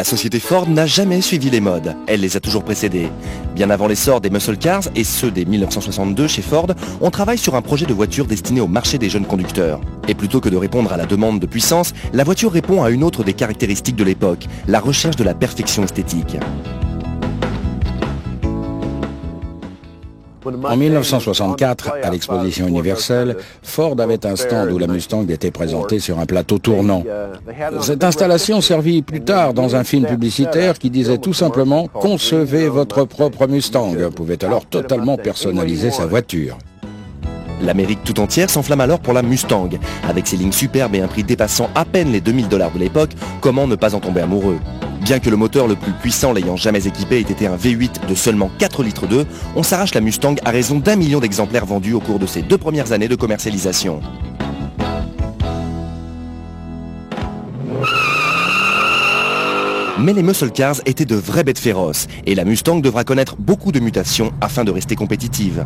La société Ford n'a jamais suivi les modes, elle les a toujours précédées. Bien avant l'essor des muscle cars et ceux dès 1962 chez Ford, on travaille sur un projet de voiture destiné au marché des jeunes conducteurs. Et plutôt que de répondre à la demande de puissance, la voiture répond à une autre des caractéristiques de l'époque, la recherche de la perfection esthétique. En 1964, à l'exposition universelle, Ford avait un stand où la Mustang était présentée sur un plateau tournant. Cette installation servit plus tard dans un film publicitaire qui disait tout simplement « Concevez votre propre Mustang ». On pouvait alors totalement personnaliser sa voiture. L'Amérique tout entière s'enflamme alors pour la Mustang. Avec ses lignes superbes et un prix dépassant à peine les 2000 $ de l'époque, comment ne pas en tomber amoureux? Bien que le moteur le plus puissant l'ayant jamais équipé ait été un V8 de seulement 4 litres d'eau, on s'arrache la Mustang à raison d'1 million d'exemplaires vendus au cours de ses 2 premières années de commercialisation. Mais les muscle cars étaient de vraies bêtes féroces et la Mustang devra connaître beaucoup de mutations afin de rester compétitive.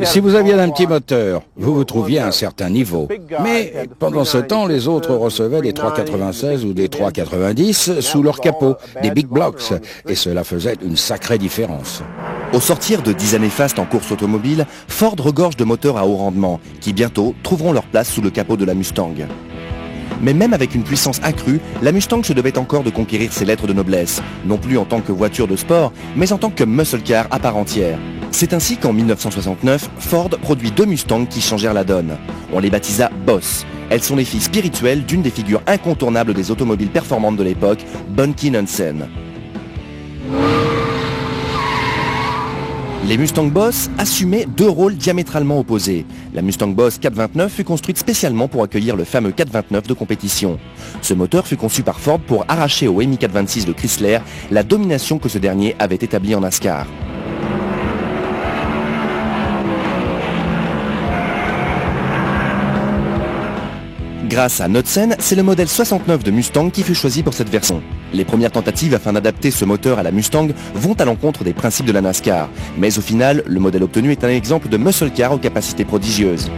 Si vous aviez un petit moteur, vous vous trouviez à un certain niveau. Mais pendant ce temps, les autres recevaient des 396 ou des 390 sous leur capot, des big blocks, et cela faisait une sacrée différence. Au sortir de 10 années fastes en course automobile, Ford regorge de moteurs à haut rendement, qui bientôt trouveront leur place sous le capot de la Mustang. Mais même avec une puissance accrue, la Mustang se devait encore de conquérir ses lettres de noblesse, non plus en tant que voiture de sport, mais en tant que muscle car à part entière. C'est ainsi qu'en 1969, Ford produit 2 Mustangs qui changèrent la donne. On les baptisa Boss. Elles sont les filles spirituelles d'une des figures incontournables des automobiles performantes de l'époque, Bunky Knudsen. Les Mustang Boss assumaient 2 rôles diamétralement opposés. La Mustang Boss 429 fut construite spécialement pour accueillir le fameux 429 de compétition. Ce moteur fut conçu par Ford pour arracher au MI 426 de Chrysler la domination que ce dernier avait établie en NASCAR. Grâce à Knudsen, c'est le modèle 69 de Mustang qui fut choisi pour cette version. Les premières tentatives afin d'adapter ce moteur à la Mustang vont à l'encontre des principes de la NASCAR. Mais au final, le modèle obtenu est un exemple de muscle car aux capacités prodigieuses.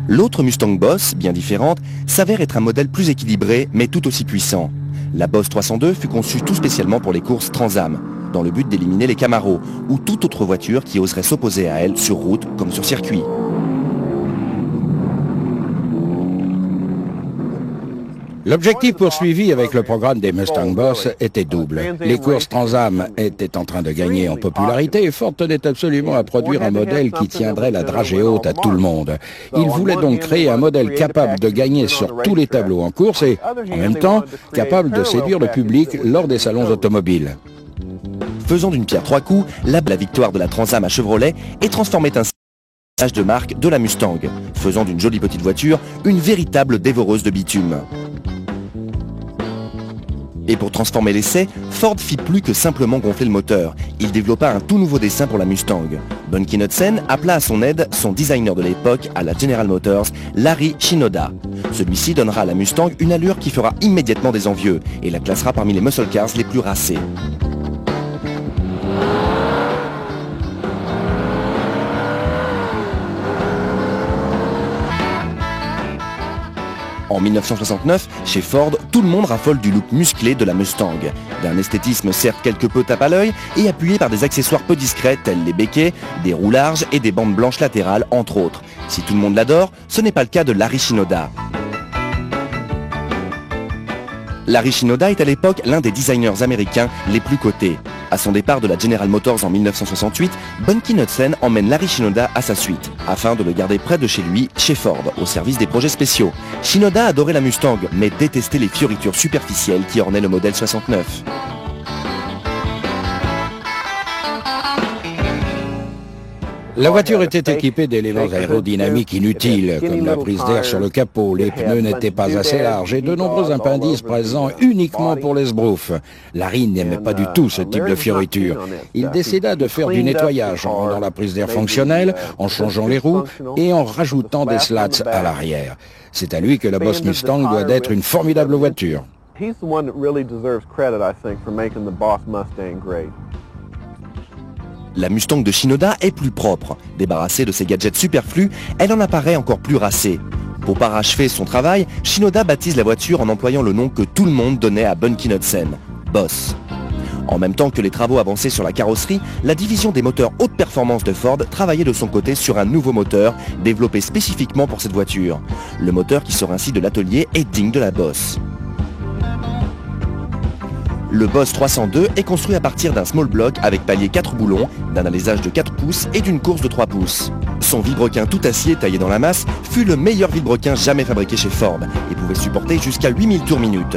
L'autre Mustang Boss, bien différente, s'avère être un modèle plus équilibré mais tout aussi puissant. La Boss 302 fut conçue tout spécialement pour les courses Trans-Am, dans le but d'éliminer les Camaro ou toute autre voiture qui oserait s'opposer à elle sur route comme sur circuit. L'objectif poursuivi avec le programme des Mustang Boss était double. Les courses Trans-Am étaient en train de gagner en popularité et Ford tenait absolument à produire un modèle qui tiendrait la dragée haute à tout le monde. Il voulait donc créer un modèle capable de gagner sur tous les tableaux en course et, en même temps, capable de séduire le public lors des salons automobiles. Faisant d'une pierre 3 coups, la victoire de la Trans-Am à Chevrolet est transformée ainsi en image de marque de la Mustang, faisant d'une jolie petite voiture une véritable dévoreuse de bitume. Et pour transformer l'essai, Ford fit plus que simplement gonfler le moteur. Il développa un tout nouveau dessin pour la Mustang. Bunky Knudsen appela à son aide son designer de l'époque à la General Motors, Larry Shinoda. Celui-ci donnera à la Mustang une allure qui fera immédiatement des envieux et la classera parmi les muscle cars les plus racés. En 1969, chez Ford, tout le monde raffole du look musclé de la Mustang. D'un esthétisme certes quelque peu tape à l'œil et appuyé par des accessoires peu discrets tels les béquets, des roues larges et des bandes blanches latérales entre autres. Si tout le monde l'adore, ce n'est pas le cas de Larry Shinoda. Larry Shinoda est à l'époque l'un des designers américains les plus cotés. À son départ de la General Motors en 1968, Bunky Knudsen emmène Larry Shinoda à sa suite, afin de le garder près de chez lui, chez Ford, au service des projets spéciaux. Shinoda adorait la Mustang, mais détestait les fioritures superficielles qui ornaient le modèle 69. La voiture était équipée d'éléments aérodynamiques inutiles, comme la prise d'air sur le capot, les pneus n'étaient pas assez larges et de nombreux appendices présents uniquement pour les sbroufs. Larry n'aimait pas du tout ce type de fioriture. Il décida de faire du nettoyage en rendant la prise d'air fonctionnelle, en changeant les roues et en rajoutant des slats à l'arrière. C'est à lui que la Boss Mustang doit être une formidable voiture. La Mustang de Shinoda est plus propre. Débarrassée de ses gadgets superflus, elle en apparaît encore plus racée. Pour parachever son travail, Shinoda baptise la voiture en employant le nom que tout le monde donnait à Bunky Knudsen, Boss. En même temps que les travaux avançaient sur la carrosserie, la division des moteurs haute performance de Ford travaillait de son côté sur un nouveau moteur développé spécifiquement pour cette voiture. Le moteur qui sort ainsi de l'atelier est digne de la Boss. Le Boss 302 est construit à partir d'un small block avec palier 4 boulons, d'un alésage de 4 pouces et d'une course de 3 pouces. Son vilebrequin tout acier taillé dans la masse fut le meilleur vilebrequin jamais fabriqué chez Ford et pouvait supporter jusqu'à 8000 tours minute.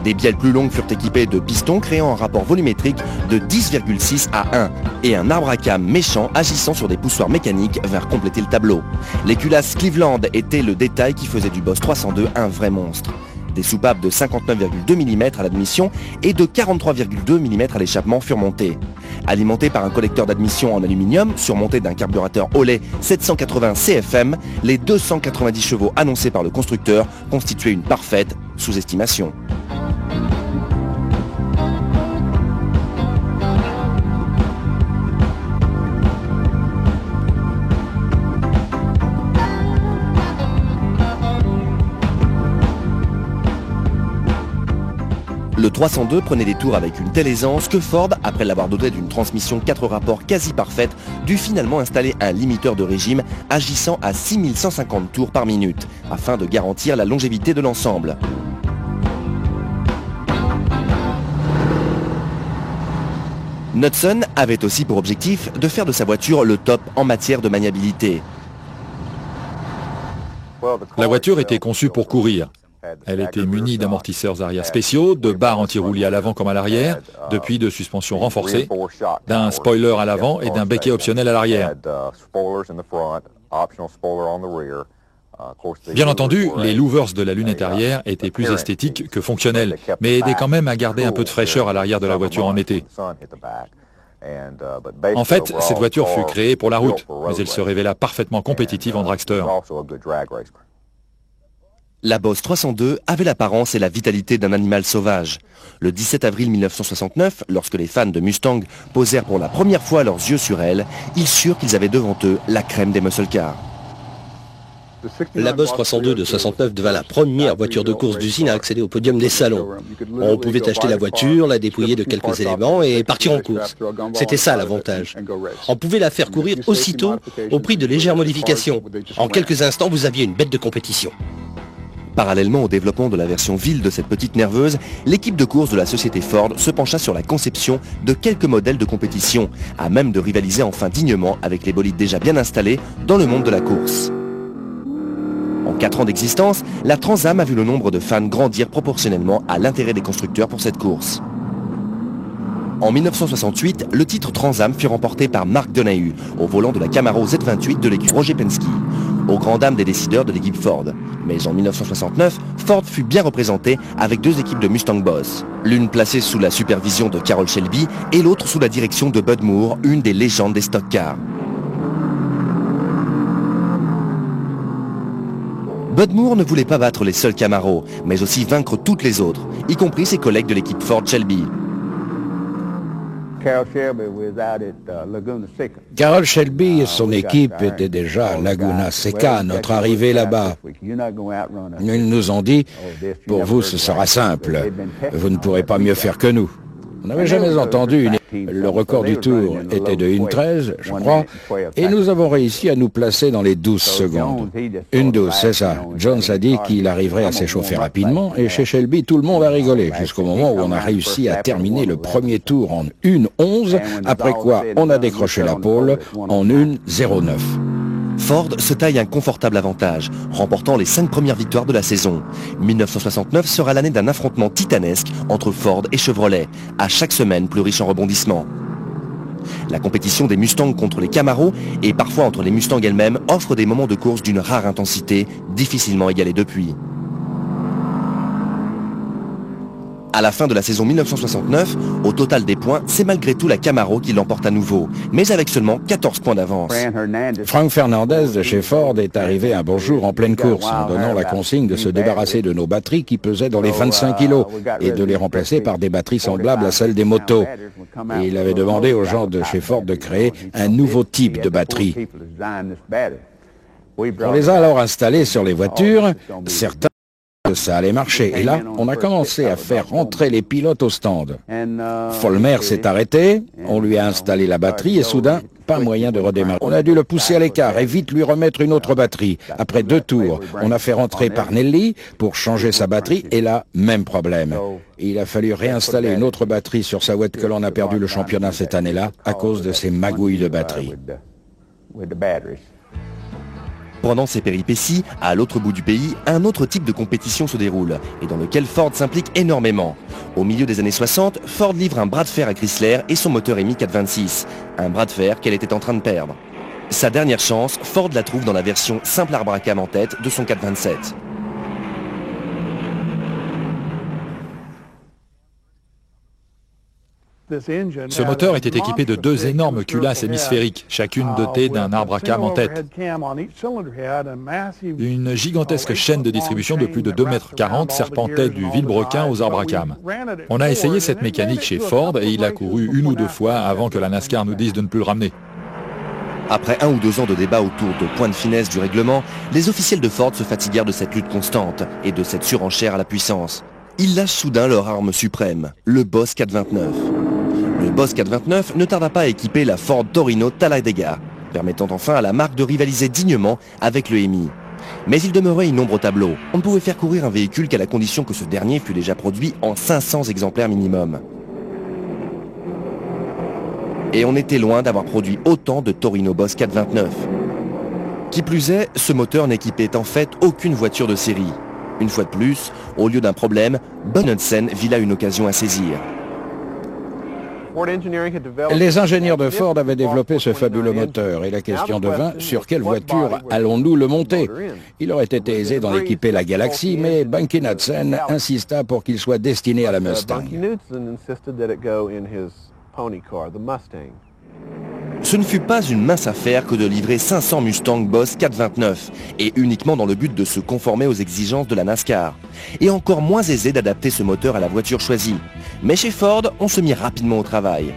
Des bielles plus longues furent équipées de pistons créant un rapport volumétrique de 10,6 à 1 et un arbre à cames méchant agissant sur des poussoirs mécaniques vinrent compléter le tableau. Les culasses Cleveland étaient le détail qui faisait du Boss 302 un vrai monstre. Des soupapes de 59,2 mm à l'admission et de 43,2 mm à l'échappement furent montées. Alimentées par un collecteur d'admission en aluminium surmonté d'un carburateur Olay 780 CFM, les 290 chevaux annoncés par le constructeur constituaient une parfaite sous-estimation. Le 302 prenait des tours avec une telle aisance que Ford, après l'avoir doté d'une transmission 4 rapports quasi parfaite, dut finalement installer un limiteur de régime agissant à 6150 tours par minute, afin de garantir la longévité de l'ensemble. Knudsen avait aussi pour objectif de faire de sa voiture le top en matière de maniabilité. La voiture était conçue pour courir. Elle était munie d'amortisseurs arrière spéciaux, de barres anti-roulis à l'avant comme à l'arrière, de puits de suspension renforcés, d'un spoiler à l'avant et d'un becquet optionnel à l'arrière. Bien entendu, les louvers de la lunette arrière étaient plus esthétiques que fonctionnels, mais aidaient quand même à garder un peu de fraîcheur à l'arrière de la voiture en été. En fait, cette voiture fut créée pour la route, mais elle se révéla parfaitement compétitive en dragster. La Boss 302 avait l'apparence et la vitalité d'un animal sauvage. Le 17 avril 1969, lorsque les fans de Mustang posèrent pour la première fois leurs yeux sur elle, ils surent qu'ils avaient devant eux la crème des muscle cars. La Boss 302 de 69 devint la première voiture de course d'usine à accéder au podium des salons. On pouvait acheter la voiture, la dépouiller de quelques éléments et partir en course. C'était ça l'avantage. On pouvait la faire courir aussitôt au prix de légères modifications. En quelques instants, vous aviez une bête de compétition. Parallèlement au développement de la version ville de cette petite nerveuse, l'équipe de course de la société Ford se pencha sur la conception de quelques modèles de compétition, à même de rivaliser enfin dignement avec les bolides déjà bien installés dans le monde de la course. En 4 ans d'existence, la Trans Am a vu le nombre de fans grandir proportionnellement à l'intérêt des constructeurs pour cette course. En 1968, le titre Trans Am fut remporté par Mark Donohue, au volant de la Camaro Z28 de l'équipe Roger Penske, aux grandes dames des décideurs de l'équipe Ford. Mais en 1969, Ford fut bien représenté avec 2 équipes de Mustang Boss, l'une placée sous la supervision de Carroll Shelby et l'autre sous la direction de Bud Moore, une des légendes des stock cars. Bud Moore ne voulait pas battre les seuls Camaro, mais aussi vaincre toutes les autres, y compris ses collègues de l'équipe Ford Shelby. Carroll Shelby et son équipe étaient déjà à Laguna Seca à notre arrivée là-bas. Ils nous ont dit, pour vous ce sera simple, vous ne pourrez pas mieux faire que nous. On n'avait jamais entendu Le record du tour était de 1:13, je crois, et nous avons réussi à nous placer dans les 12 secondes. 1:12, c'est ça. Jones a dit qu'il arriverait à s'échauffer rapidement, et chez Shelby, tout le monde a rigolé, jusqu'au moment où on a réussi à terminer le premier tour en 1:11, après quoi on a décroché la pole en 1:09. Ford se taille un confortable avantage, remportant les 5 premières victoires de la saison. 1969 sera l'année d'un affrontement titanesque entre Ford et Chevrolet, à chaque semaine plus riche en rebondissements. La compétition des Mustangs contre les Camaro, et parfois entre les Mustangs elles-mêmes, offre des moments de course d'une rare intensité, difficilement égalés depuis. À la fin de la saison 1969, au total des points, c'est malgré tout la Camaro qui l'emporte à nouveau, mais avec seulement 14 points d'avance. Frank Fernandez de chez Ford est arrivé un beau jour en pleine course en donnant la consigne de se débarrasser de nos batteries qui pesaient dans les 25 kilos et de les remplacer par des batteries semblables à celles des motos. Et il avait demandé aux gens de chez Ford de créer un nouveau type de batterie. On les a alors installés sur les voitures, certains que ça allait marcher. Et là, on a commencé à faire rentrer les pilotes au stand. Follmer s'est arrêté, on lui a installé la batterie et soudain, pas moyen de redémarrer. On a dû le pousser à l'écart et vite lui remettre une autre batterie. Après 2 tours, on a fait rentrer Parnelli pour changer sa batterie et là, même problème. Il a fallu réinstaller une autre batterie sur sa voiture que l'on a perdu le championnat cette année-là à cause de ces magouilles de batterie. Pendant ces péripéties, à l'autre bout du pays, un autre type de compétition se déroule, et dans lequel Ford s'implique énormément. Au milieu des années 60, Ford livre un bras de fer à Chrysler et son moteur EMI 426, un bras de fer qu'elle était en train de perdre. Sa dernière chance, Ford la trouve dans la version simple arbre à cam en tête de son 427. Ce moteur était équipé de 2 énormes culasses hémisphériques, chacune dotée d'un arbre à cam en tête. Une gigantesque chaîne de distribution de plus de 2,40 m serpentait du vilebrequin aux arbres à cam. On a essayé cette mécanique chez Ford et il a couru 1 ou 2 fois avant que la NASCAR nous dise de ne plus le ramener. Après 1 ou 2 ans de débat autour de points de finesse du règlement, les officiels de Ford se fatiguèrent de cette lutte constante et de cette surenchère à la puissance. Ils lâchent soudain leur arme suprême, le Boss 429. Le Boss 429 ne tarda pas à équiper la Ford Torino Talladega, permettant enfin à la marque de rivaliser dignement avec le EMI. Mais il demeurait une ombre au tableau. On ne pouvait faire courir un véhicule qu'à la condition que ce dernier fût déjà produit en 500 exemplaires minimum. Et on était loin d'avoir produit autant de Torino Boss 429. Qui plus est, ce moteur n'équipait en fait aucune voiture de série. Une fois de plus, au lieu d'un problème, Bud Knudsen vit là une occasion à saisir. Les ingénieurs de Ford avaient développé ce fabuleux moteur et la question devint sur quelle voiture allons-nous le monter. Il aurait été aisé d'en équiper la Galaxy, mais Bunky Knudsen insista pour qu'il soit destiné à la Mustang. Ce ne fut pas une mince affaire que de livrer 500 Mustang Boss 429, et uniquement dans le but de se conformer aux exigences de la NASCAR. Et encore moins aisé d'adapter ce moteur à la voiture choisie. Mais chez Ford, on se mit rapidement au travail.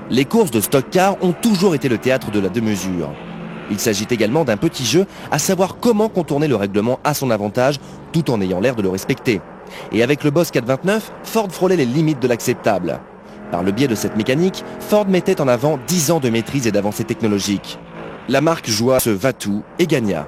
Les courses de stock car ont toujours été le théâtre de la démesure. Il s'agit également d'un petit jeu, à savoir comment contourner le règlement à son avantage, tout en ayant l'air de le respecter. Et avec le Boss 429, Ford frôlait les limites de l'acceptable. Par le biais de cette mécanique, Ford mettait en avant 10 ans de maîtrise et d'avancée technologique. La marque joua ce va-tout et gagna.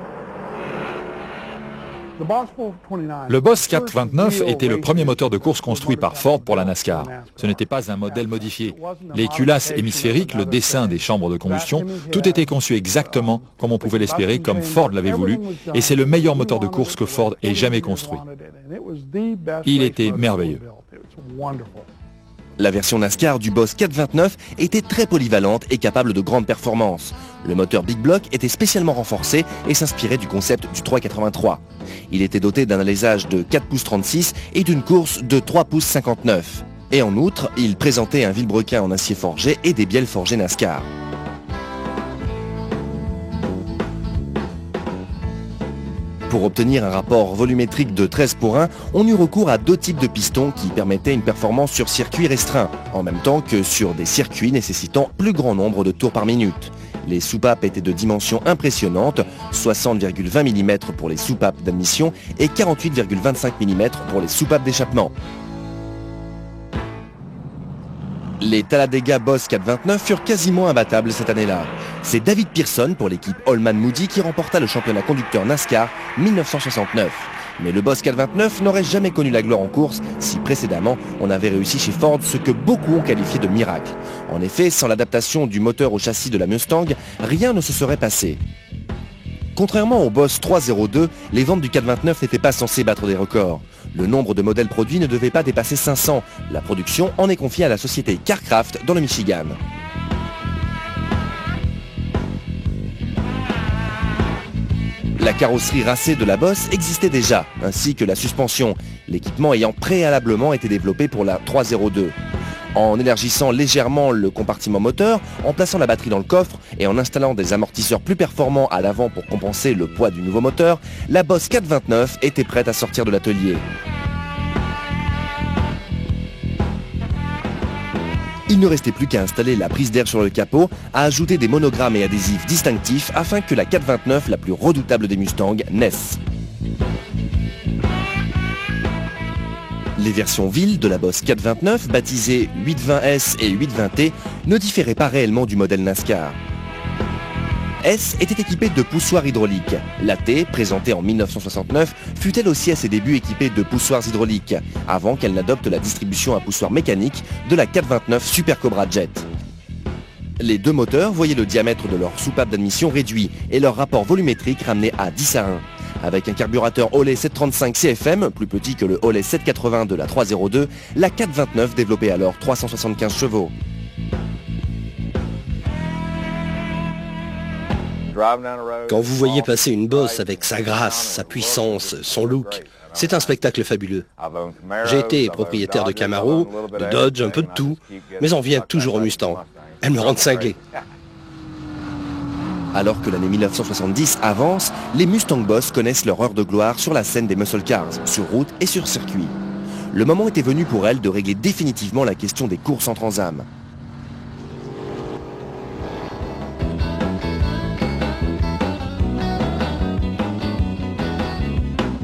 Le Boss 429 était le premier moteur de course construit par Ford pour la NASCAR. Ce n'était pas un modèle modifié. Les culasses hémisphériques, le dessin des chambres de combustion, tout était conçu exactement comme on pouvait l'espérer, comme Ford l'avait voulu, et c'est le meilleur moteur de course que Ford ait jamais construit. Il était merveilleux. La version NASCAR du Boss 429 était très polyvalente et capable de grandes performances. Le moteur Big Block était spécialement renforcé et s'inspirait du concept du 383. Il était doté d'un alésage de 4 pouces 36 et d'une course de 3 pouces 59. Et en outre, il présentait un vilebrequin en acier forgé et des bielles forgées NASCAR. Pour obtenir un rapport volumétrique de 13:1, on eut recours à 2 types de pistons qui permettaient une performance sur circuit restreint, en même temps que sur des circuits nécessitant plus grand nombre de tours par minute. Les soupapes étaient de dimensions impressionnantes, 60,20 mm pour les soupapes d'admission et 48,25 mm pour les soupapes d'échappement. Les Talladega Boss 429 furent quasiment imbattables cette année-là. C'est David Pearson pour l'équipe Holman Moody qui remporta le championnat conducteur NASCAR 1969. Mais le Boss 429 n'aurait jamais connu la gloire en course si précédemment on avait réussi chez Ford ce que beaucoup ont qualifié de miracle. En effet, sans l'adaptation du moteur au châssis de la Mustang, rien ne se serait passé. Contrairement au Boss 302, les ventes du 429 n'étaient pas censées battre des records. Le nombre de modèles produits ne devait pas dépasser 500. La production en est confiée à la société Carcraft dans le Michigan. La carrosserie racée de la Boss existait déjà, ainsi que la suspension, l'équipement ayant préalablement été développé pour la 302. En élargissant légèrement le compartiment moteur, en plaçant la batterie dans le coffre et en installant des amortisseurs plus performants à l'avant pour compenser le poids du nouveau moteur, la Boss 429 était prête à sortir de l'atelier. Il ne restait plus qu'à installer la prise d'air sur le capot, à ajouter des monogrammes et adhésifs distinctifs afin que la 429, la plus redoutable des Mustangs, naisse. Les versions villes de la Boss 429, baptisées 820S et 820T, ne différaient pas réellement du modèle NASCAR. S était équipée de poussoirs hydrauliques. La T, présentée en 1969, fut elle aussi à ses débuts équipée de poussoirs hydrauliques, avant qu'elle n'adopte la distribution à poussoirs mécaniques de la 429 Super Cobra Jet. Les deux moteurs voyaient le diamètre de leur soupape d'admission réduit et leur rapport volumétrique ramené à 10 à 1. Avec un carburateur Holley 735 CFM, plus petit que le Holley 780 de la 302, la 429 développait alors 375 chevaux. Quand vous voyez passer une Boss avec sa grâce, sa puissance, son look, c'est un spectacle fabuleux. J'ai été propriétaire de Camaro, de Dodge, un peu de tout, mais on vient toujours au Mustang. Elles me rendent cinglé. Alors que l'année 1970 avance, les Mustang Boss connaissent leur heure de gloire sur la scène des muscle cars, sur route et sur circuit. Le moment était venu pour elles de régler définitivement la question des courses en Trans-Am.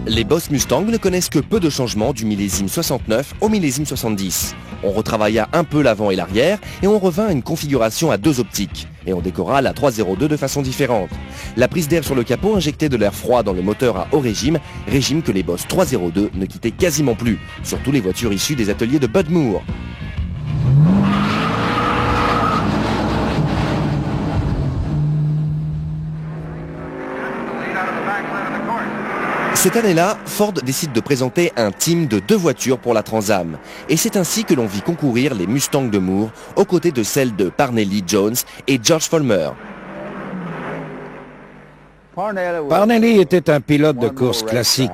Les Boss Mustang ne connaissent que peu de changements du millésime 69 au millésime 70. On retravailla un peu l'avant et l'arrière et on revint à une configuration à deux optiques. Et on décora la 302 de façon différente. La prise d'air sur le capot injectait de l'air froid dans le moteur à haut régime, régime que les Boss 302 ne quittaient quasiment plus, surtout les voitures issues des ateliers de Bud Moore. Cette année-là, Ford décide de présenter un team de deux voitures pour la Trans-Am. Et c'est ainsi que l'on vit concourir les Mustangs de Moore aux côtés de celles de Parnelli Jones et George Follmer. Parnelli était un pilote de course classique.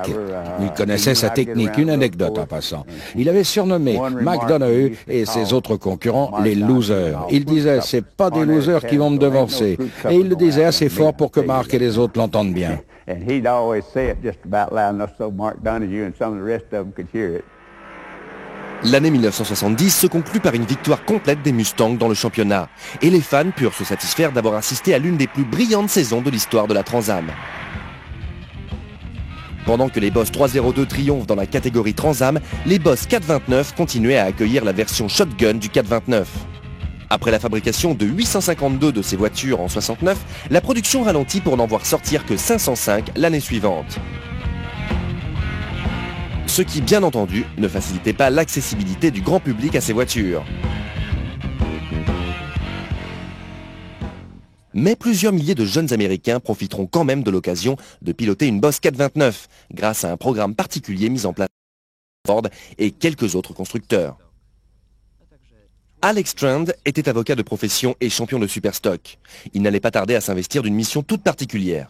Il connaissait sa technique. Une anecdote en passant. Il avait surnommé McDonough et ses autres concurrents les losers. Il disait, c'est pas des losers qui vont me devancer. Et il le disait assez fort pour que Mark et les autres l'entendent bien. L'année 1970 se conclut par une victoire complète des Mustangs dans le championnat. Et les fans purent se satisfaire d'avoir assisté à l'une des plus brillantes saisons de l'histoire de la Trans-Am. Pendant que les Boss 302 triomphent dans la catégorie Trans-Am, les Boss 429 continuaient à accueillir la version shotgun du 429. Après la fabrication de 852 de ces voitures en 69, la production ralentit pour n'en voir sortir que 505 l'année suivante. Ce qui, bien entendu, ne facilitait pas l'accessibilité du grand public à ces voitures. Mais plusieurs milliers de jeunes Américains profiteront quand même de l'occasion de piloter une Boss 429 grâce à un programme particulier mis en place par Ford et quelques autres constructeurs. Alex Strand était avocat de profession et champion de Superstock. Il n'allait pas tarder à s'investir d'une mission toute particulière.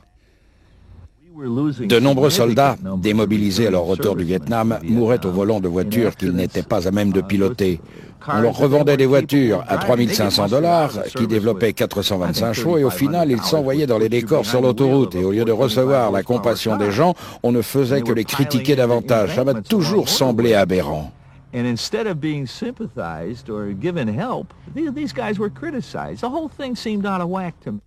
De nombreux soldats, démobilisés à leur retour du Vietnam, mouraient au volant de voitures qu'ils n'étaient pas à même de piloter. On leur revendait des voitures à 3 500 $ qui développaient 425 chevaux et au final, ils s'envoyaient dans les décors sur l'autoroute. Et au lieu de recevoir la compassion des gens, on ne faisait que les critiquer davantage. Ça m'a toujours semblé aberrant. And instead of being sympathized or given help, these guys were criticized. The whole thing seemed out of whack to me.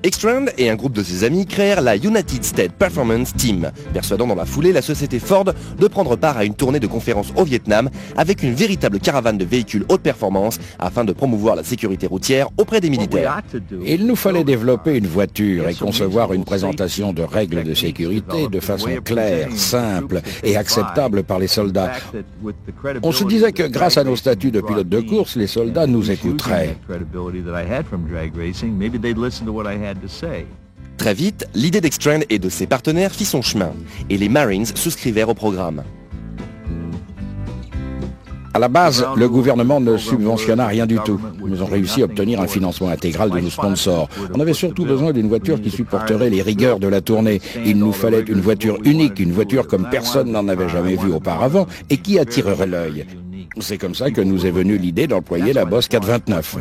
Ekstrand et un groupe de ses amis créèrent la United States Performance Team, persuadant dans la foulée la société Ford de prendre part à une tournée de conférences au Vietnam avec une véritable caravane de véhicules haute performance afin de promouvoir la sécurité routière auprès des militaires. Il nous fallait développer une voiture et concevoir une présentation de règles de sécurité de façon claire, simple et acceptable par les soldats. On se disait que grâce à nos statuts de pilote de course, les soldats nous écouteraient. Très vite, l'idée d'Ekstrand et de ses partenaires fit son chemin, et les Marines souscrivèrent au programme. À la base, le gouvernement ne subventionna rien du tout. Nous avons réussi à obtenir un financement intégral de nos sponsors. On avait surtout besoin d'une voiture qui supporterait les rigueurs de la tournée. Il nous fallait une voiture unique, une voiture comme personne n'en avait jamais vue auparavant et qui attirerait l'œil. C'est comme ça que nous est venue l'idée d'employer la Boss 429.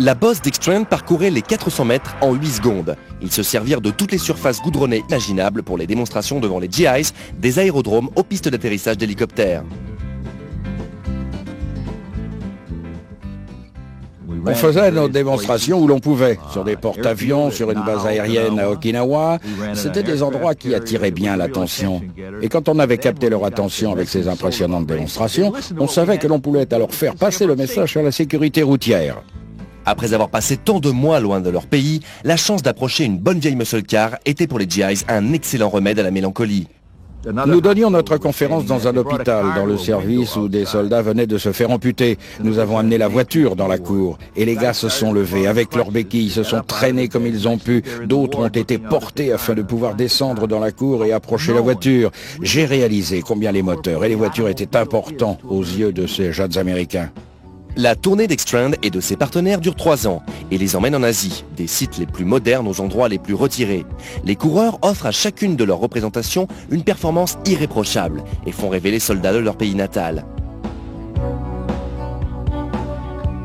La Boss Dextrand parcourait les 400 mètres en 8 secondes. Ils se servirent de toutes les surfaces goudronnées imaginables pour les démonstrations devant les GIs, des aérodromes aux pistes d'atterrissage d'hélicoptères. On faisait nos démonstrations où l'on pouvait, sur des porte-avions, sur une base aérienne à Okinawa. C'était des endroits qui attiraient bien l'attention. Et quand on avait capté leur attention avec ces impressionnantes démonstrations, on savait que l'on pouvait alors faire passer le message sur la sécurité routière. Après avoir passé tant de mois loin de leur pays, la chance d'approcher une bonne vieille muscle car était pour les GIs un excellent remède à la mélancolie. Nous donnions notre conférence dans un hôpital, dans le service où des soldats venaient de se faire amputer. Nous avons amené la voiture dans la cour et les gars se sont levés avec leurs béquilles, se sont traînés comme ils ont pu. D'autres ont été portés afin de pouvoir descendre dans la cour et approcher la voiture. J'ai réalisé combien les moteurs et les voitures étaient importants aux yeux de ces jeunes Américains. La tournée Dextrand et de ses partenaires dure 3 ans et les emmène en Asie, des sites les plus modernes aux endroits les plus retirés. Les coureurs offrent à chacune de leurs représentations une performance irréprochable et font rêver les soldats de leur pays natal.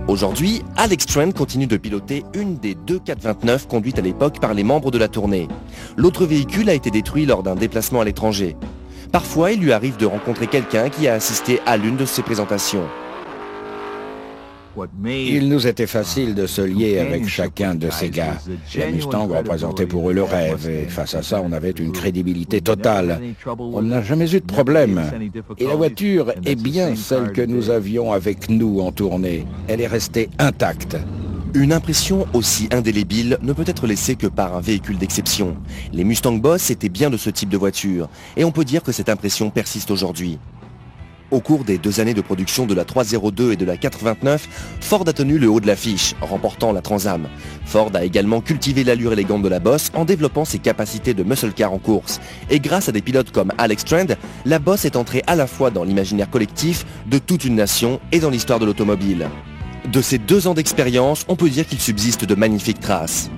Aujourd'hui, Alex Trent continue de piloter une des 2 429 conduites à l'époque par les membres de la tournée. L'autre véhicule a été détruit lors d'un déplacement à l'étranger. Parfois, il lui arrive de rencontrer quelqu'un qui a assisté à l'une de ses présentations. Il nous était facile de se lier avec chacun de ces gars. La Mustang représentait pour eux le rêve et face à ça, on avait une crédibilité totale. On n'a jamais eu de problème. Et la voiture est bien celle que nous avions avec nous en tournée. Elle est restée intacte. Une impression aussi indélébile ne peut être laissée que par un véhicule d'exception. Les Mustang Boss étaient bien de ce type de voiture et on peut dire que cette impression persiste aujourd'hui. Au cours des 2 années de production de la 302 et de la 429, Ford a tenu le haut de l'affiche, remportant la Trans Am. Ford a également cultivé l'allure élégante de la Boss en développant ses capacités de muscle car en course. Et grâce à des pilotes comme Alex Trent, la Boss est entrée à la fois dans l'imaginaire collectif de toute une nation et dans l'histoire de l'automobile. De ces 2 ans d'expérience, on peut dire qu'il subsiste de magnifiques traces.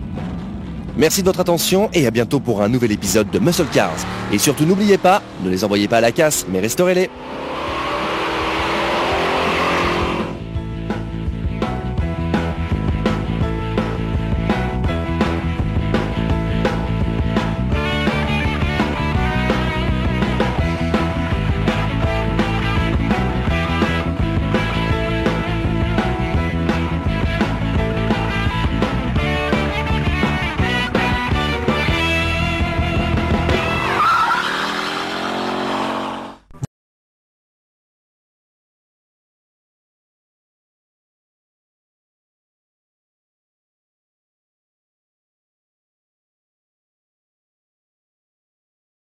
Merci de votre attention et à bientôt pour un nouvel épisode de Muscle Cars. Et surtout n'oubliez pas, ne les envoyez pas à la casse, mais restaurez-les.